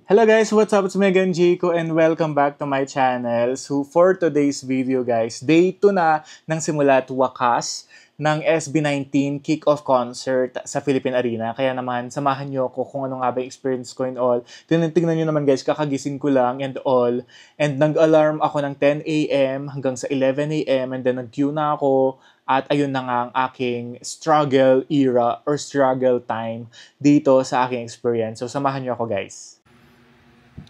Hello guys, what's up? It's Megan Jico and welcome back to my channel. So for today's video guys, day 2 na ng simula at wakas ng SB19 Kick-Off Concert sa Philippine Arena. Kaya naman, samahan nyo ako kung ano nga ba yung experience ko and all. Tingnan nyo naman guys, kakagising ko lang and all. And nag-alarm ako ng 10 a.m. hanggang sa 11 a.m. and then nag-queue na ako. At ayun na nga ang aking struggle era or struggle time dito sa aking experience. So samahan nyo ako guys.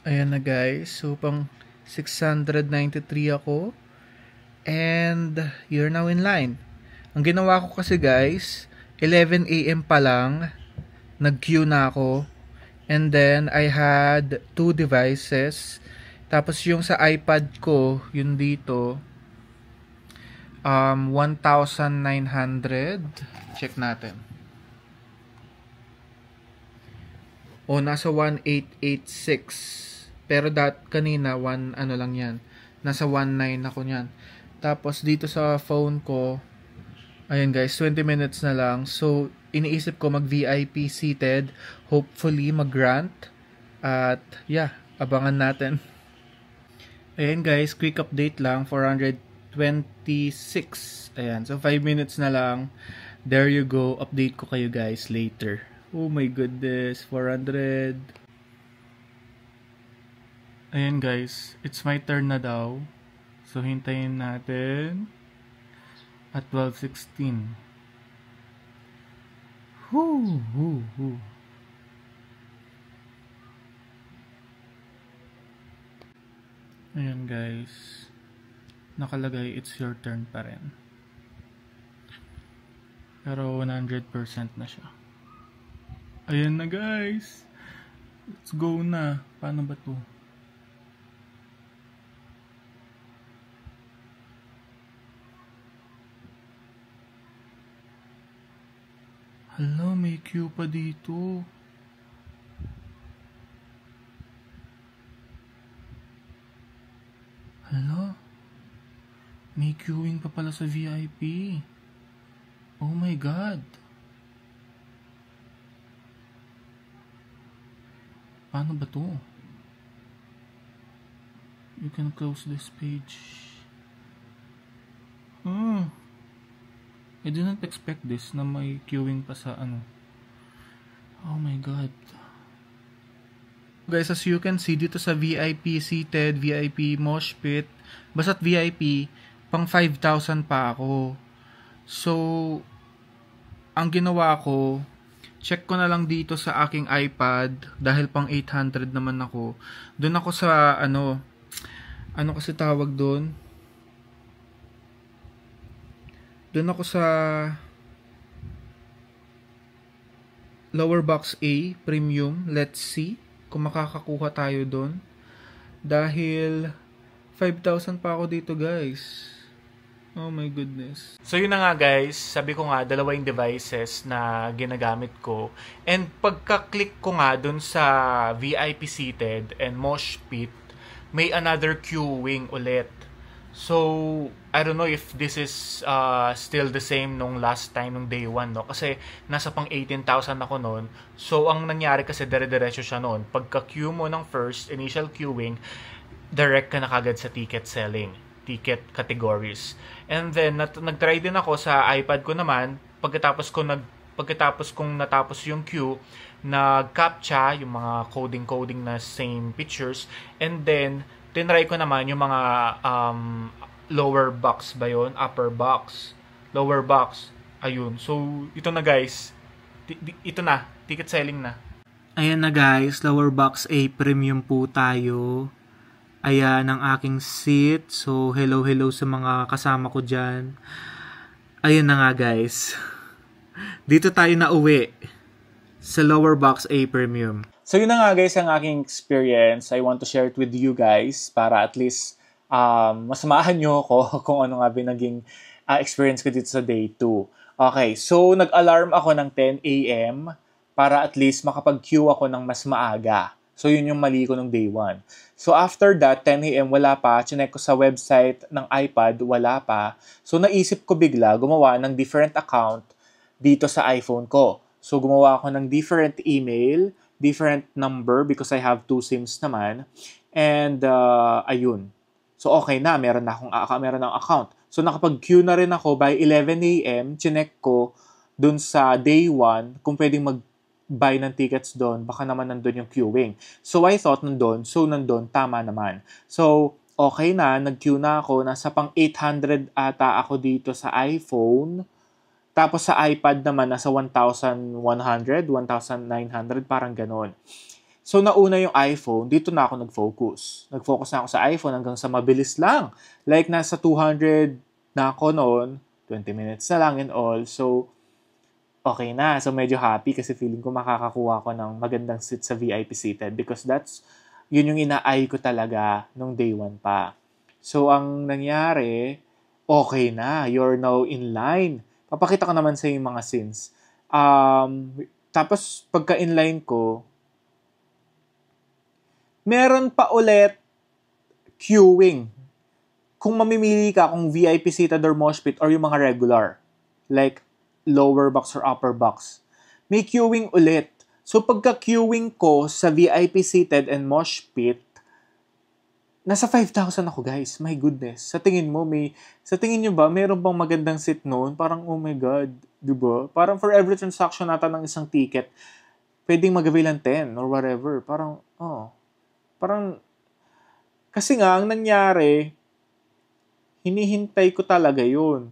Ayan na guys, so pang 693 ako and you're now in line. Ang ginawa ko kasi guys, 11 a.m. pa lang, nag-queue na ako and then I had 2 devices. Tapos yung sa iPad ko, yun dito, 1,900. Check natin. O, nasa 1886. Pero kanina, ano lang yan. Nasa 19 ako niyan. Tapos, dito sa phone ko, ayun guys, 20 minutes na lang. So, iniisip ko mag-VIP seated. Hopefully, mag-grant. At, yeah, abangan natin. Ayan guys, quick update lang. 426. Ayan, so 5 minutes na lang. There you go. Update ko kayo guys later. Oh my goodness, 400. Ayan guys, it's my turn na daw. So hintayin natin at 12:16. Ayan guys, nakalagay it's your turn pa rin. Pero 100% na siya. Ayan na guys. Let's go na. Paano ba to? Hala, may queue pa dito. Hala. May queuing pa pala sa VIP. Oh my God. Paano ba to? You can close this page. I did not expect this na may queuing pa sa ano. Oh my God. Guys, as you can see dito sa VIP seated, VIP mosh pit, basta't VIP, pang 5,000 pa ako. So, ang ginawa ko, check ko na lang dito sa aking iPad dahil pang 800 naman ako. Doon ako sa ano kasi tawag doon? Doon ako sa lower box A premium. Let's see kung makakakuha tayo doon. Dahil 5,000 pa ako dito, guys. Oh my goodness. So yun na nga guys, sabi ko nga dalawa yung devices na ginagamit ko. And pagka-click ko nga dun sa VIP seated and mosh pit, may another queuing ulit. So I don't know if this is still the same nung last time nung day 1, no? Kasi nasa pang 18,000 ako noon. So ang nangyari kasi dire-diretso siya noon. Pagka-queue mo ng first initial queuing, direct ka na kagad sa ticket selling, ticket categories. And then nag-try din ako sa iPad ko naman, pagkatapos kong natapos yung queue, nag-captcha yung mga coding na same pictures, and then tinry ko naman yung mga lower box ba yun? Upper box, lower box, ayun. So ito na guys, ito na, ticket selling na. Ayan na guys, lower box A premium po tayo. Ayan ang aking seat. So, hello sa mga kasama ko dyan. Ayan na nga guys. Dito tayo na uwi sa lower box A premium. So, yun na nga guys ang aking experience. I want to share it with you guys para at least masamahan nyo ako kung ano nga naging experience ko dito sa day 2. Okay, so nag-alarm ako ng 10 a.m. para at least makapag-queue ako ng mas maaga. So, yun yung mali ko ng day 1. So, after that, 10 a.m. wala pa. Chinek ko sa website ng iPad, wala pa. So, naisip ko bigla gumawa ng different account dito sa iPhone ko. So, gumawa ako ng different email different number because I have 2 SIMs naman. And, ayun. So, okay na. Meron ng account. So, nakapag-queue na rin ako by 11 a.m. Chinek ko dun sa day 1 kung pwedeng mag-buy ng tickets doon. Baka naman nandun yung queuing. So, I thought nandun. So, nandun. Tama naman. So, okay na. Nag-queue na ako. Nasa pang 800 ata ako dito sa iPhone. Tapos sa iPad naman, nasa 1,100, 1,900, parang ganon. So, nauna yung iPhone, dito na ako nag-focus. Nag-focus na ako sa iPhone hanggang sa mabilis lang. Like, nasa 200 na ako noon, 20 minutes na lang and all. So, okay na. So, medyo happy kasi feeling ko makakakuha ko ng magandang seat sa VIP seated because yun yung ina-eye ko talaga nung day 1 pa. So, ang nangyari, okay na. You're now in line. Papakita ko naman sa yung mga scenes. Tapos, pagka-inline ko, meron pa ulit queuing. Kung mamimili ka kung VIP seated or mosh pit or yung mga regular, like lower box or upper box, may queuing ulit. So, pagka-queuing ko sa VIP seated and mosh pit, nasa 5,000 ako, guys. My goodness. Sa tingin nyo ba, meron bang magandang seat noon? Parang, oh my God, diba? Parang for every transaction nata ng isang ticket, pwedeng mag-avail ng 10 or whatever. Parang, kasi nga, ang nangyari, hinihintay ko talaga yun.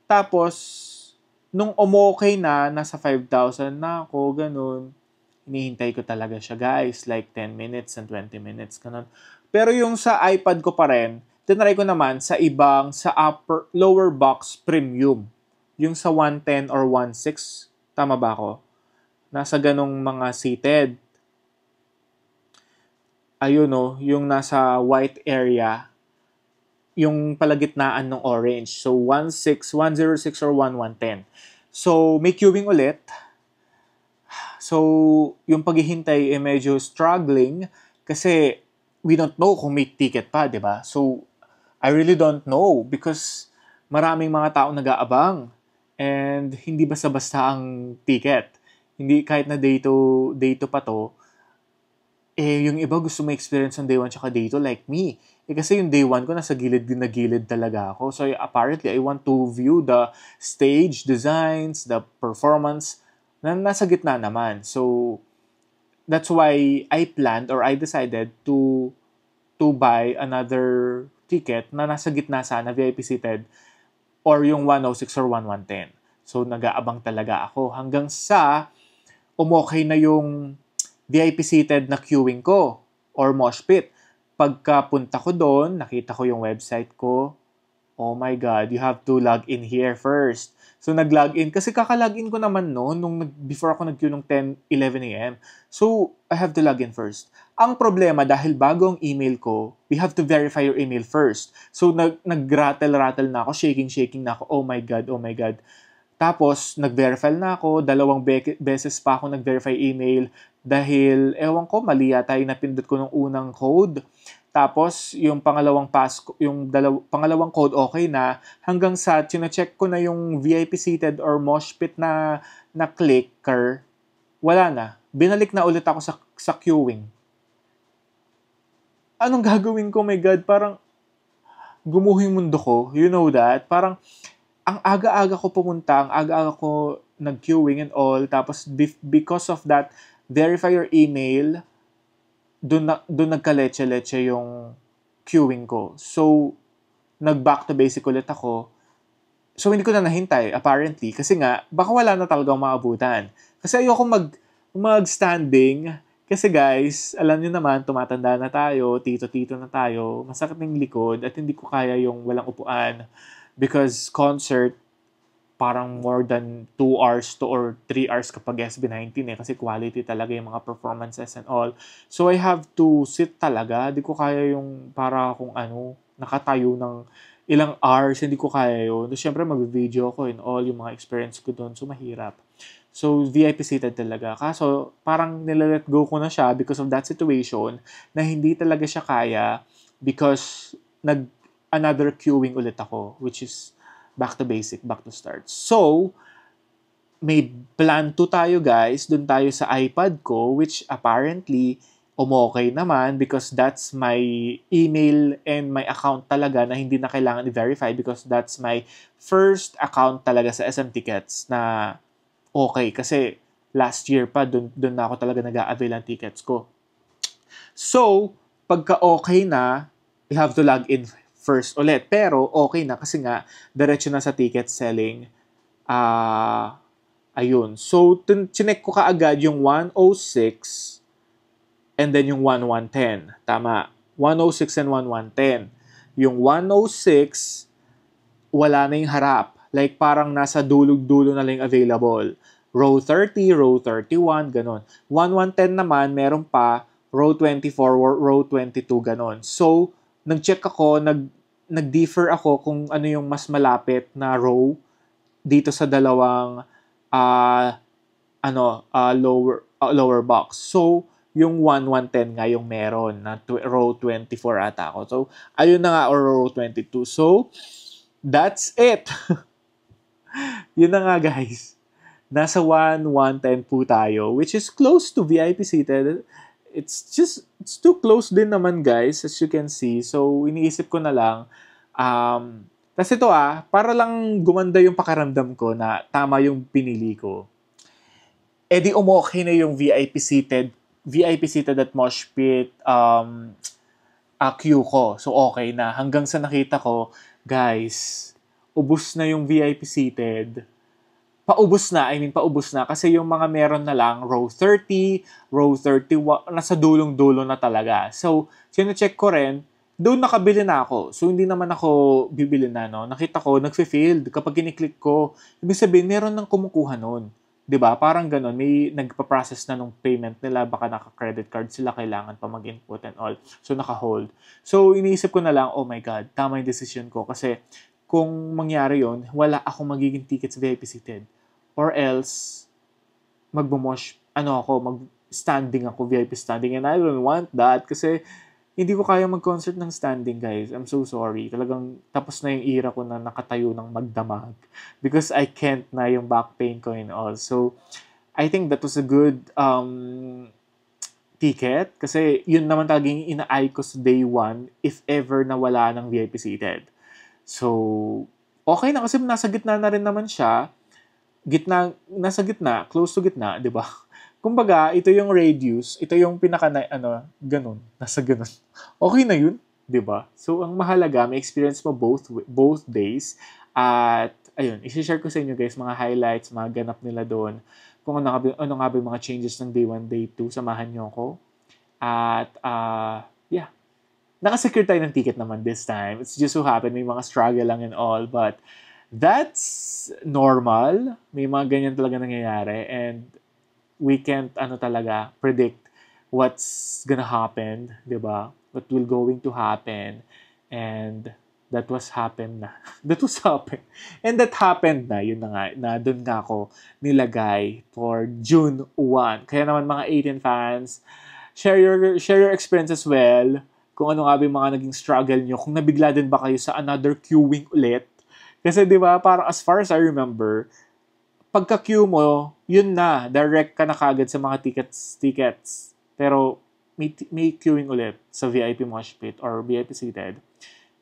Tapos, nung umokay na, nasa 5,000 na ako, ganun, hinihintay ko talaga siya, guys. Like 10 minutes and 20 minutes, ganun. Pero yung sa iPad ko pa rin, tinry ko naman sa lower box premium. Yung sa 110 or 16, tama ba ako? Nasa ganong mga seated. Ayun yung nasa white area, yung palagitnaan ng orange. So, 106 or 1110. So, may queuing ulit. So, yung paghihintay medyo struggling kasi we don't know kung may ticket pa, di ba? So, I really don't know because maraming mga tao nag-aabang and hindi basta-basta ang ticket. Hindi, kahit na day to pa to, yung iba gusto mo experience ng day 1 tsaka day 2 like me. Kasi yung day 1 ko nasa gilid talaga ako. So, apparently, I want to view the stage designs, the performance, na nasa gitna naman. So, that's why I planned or I decided to buy another ticket na nasa gitna sana, VIP seated, or yung 106 or 1110. So, nag-aabang talaga ako hanggang sa umokay na yung VIP seated na queuing ko or mosh pit. Pagkapunta ko doon, nakita ko yung website ko. Oh my God, you have to log in here first. So, nag-log in. Kasi kaka-log in ko naman noon before ako nag-queue nung 10, 11 a.m. So, I have to log in first. Ang problema, dahil bago ang email ko, we have to verify your email first. So, nag-rattle na ako, shaking na ako. Oh my God. Tapos, nag-verify na ako. 2 beses pa ako nag-verify email dahil, ewan ko, mali yata yung napindot ko ng unang code. Tapos, yung pangalawang pangalawang code okay na hanggang sa chine-check ko na yung VIP seated or mosh pit na clicker, wala na. Binalik na ulit ako sa queuing. Anong gagawin ko? My God, parang gumuho yung mundo ko. You know that? Parang ang aga-aga ko pumunta, ang aga-aga ko nag-queuing and all. Tapos, because of that, verify your email, doon nagka-leche-leche yung queuing ko. So, nag-back to basic ulit ako. So, hindi ko na nahintay, apparently. Kasi nga, baka wala na talagang maabutan. Kasi ayoko mag-standing. Kasi guys, alam niyo naman, tumatanda na tayo, tito-tito na tayo, masakit ng likod, at hindi ko kaya yung walang upuan. Because concert, parang more than 2 hours to or 3 hours kapag SB19 kasi quality talaga yung mga performances and all. So, I have to sit talaga. Di ko kaya yung para kung nakatayo ng ilang hours, hindi ko kaya yun. So, syempre, mag-video ko and all yung mga experience ko doon. So, mahirap. So, VIP seated talaga. Kaso, parang nilalet go ko na siya because of that situation na hindi talaga siya kaya because another queuing ulit ako, which is back to basic, back to start. So, may plan 2 tayo guys, dun tayo sa iPad ko, which apparently umokay naman because that's my email and my account talaga na hindi na kailangan i-verify because that's my first account talaga sa SM Tickets na okay. Kasi last year pa, dun na ako talaga nag-a-avail ng tickets ko. So, pagka okay na, you have to log in first ulit. Pero okay na kasi nga, diretso na sa ticket selling. Ayun. So, chinek ko kaagad yung 106 and then yung 1110. Tama. 106 and 1110. Yung 106, wala na yung harap. Like, parang nasa dulog-dulo na lang available. Row 30, row 31, ganon. 1110 naman, meron pa, row 24, row 22, ganon. So, nag-check ako, nag-differ ako kung ano yung mas malapit na row dito sa dalawang lower box. So, yung 1110 nga yung meron na row 24 ata ako. So, ayun na nga, or row 22. So, that's it. Yun na nga guys. Nasa 110 po tayo, which is close to VIP seated. It's too close din naman guys, as you can see. So, iniisip ko na lang, kasi ito para lang gumanda yung pakiramdam ko na tama yung pinili ko. Eh di umokay na yung VIP seated at Mosh Pit queue ko. So okay na. Hanggang sa nakita ko, guys, ubus na yung VIP seated. Paubos na kasi yung mga meron na lang row 30, row 31, nasa dulong-dulo na talaga. So, sino-check ko rin, doon nakabili na ako. So, hindi naman ako bibili na, no? Nakita ko, nag-failed. Kapag kiniklik ko, ibig sabihin, meron nang kumukuha nun. 'Di ba? Parang ganun, may nagpa-process na nung payment nila, baka naka-credit card sila, kailangan pa mag-input and all. So, naka-hold. So, iniisip ko na lang, oh my God, tama yung decision ko. Kasi, kung mangyari yon, wala akong magiging tickets VIP seated. Or else, mag-standing ako, VIP standing. And I don't want that kasi hindi ko kaya mag-concert ng standing, guys. I'm so sorry. Talagang tapos na yung era ko na nakatayo ng magdamag. Because I can't na yung back pain ko and all. So, I think that was a good ticket. Kasi yun naman talagang ina-eye ko sa day 1 if ever na wala ng VIP seated. So, okay na kasi nasa gitna na rin naman siya. Nasa gitna, close to gitna, di ba? Kumbaga, ito yung radius, ito yung ganun, nasa ganun. Okay na yun, di ba? So, ang mahalaga, may experience mo both days. At, ayun, isi-share ko sa inyo guys, mga highlights, mga ganap nila doon. Kung ano nga ba yung mga changes ng day 1, day 2, samahan nyo ako. At, yeah. Nakasecure tayo ng ticket naman this time. It's just so happen, may mga struggle lang and all, but that's normal. May mga ganyan talaga nangyayari. And, we can't predict what's gonna happen, di ba? What will going to happen, and that was happened na. That was happened. And that happened na, yun na nga, na doon nga ako nilagay for June 1. Kaya naman mga 18 fans, share your experience as well, kung ano nga ba yung mga naging struggle nyo, kung nabigla din ba kayo sa another queuing ulit. Kasi di ba, parang as far as I remember, pagka-queue mo, yun na, direct ka na kagad sa mga tickets. Pero, may queuing ulit sa VIP Mosh Pit or VIP seated.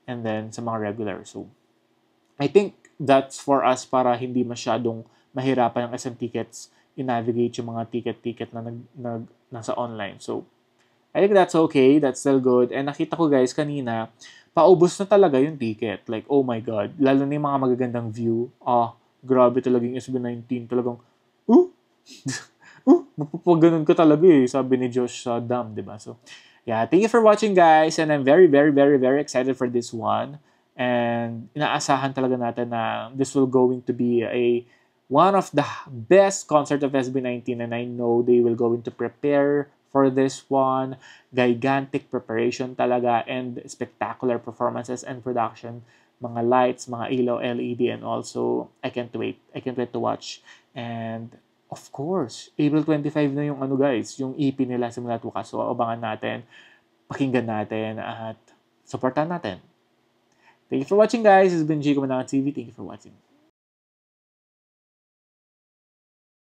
And then, sa mga regular. So, I think that's for us para hindi masyadong mahirapan yung SM Tickets i-navigate yung mga ticket na nasa online. So, I think that's okay. That's still good. And nakita ko guys kanina, paubos na talaga yung ticket. Like, oh my God. Lalo na yung mga magagandang view. Grabe talaga yung SB19. Talagang, mapapaganon ka talaga sabi ni Josh sa Dam, diba? So, yeah, thank you for watching guys. And I'm very, very, very, very excited for this one. And inaasahan talaga natin na this will going to be one of the best concert of SB19. And I know they will going to prepare for this one. Gigantic preparation talaga and spectacular performances and production. Mga lights, mga ilaw, LED, and also, I can't wait. I can't wait to watch. And, of course, April 25 na yung guys, yung EP nila Simula Tuka. So, abangan natin, pakinggan natin, at supportan natin. Thank you for watching, guys. This has been Jigo Manangan TV. Thank you for watching.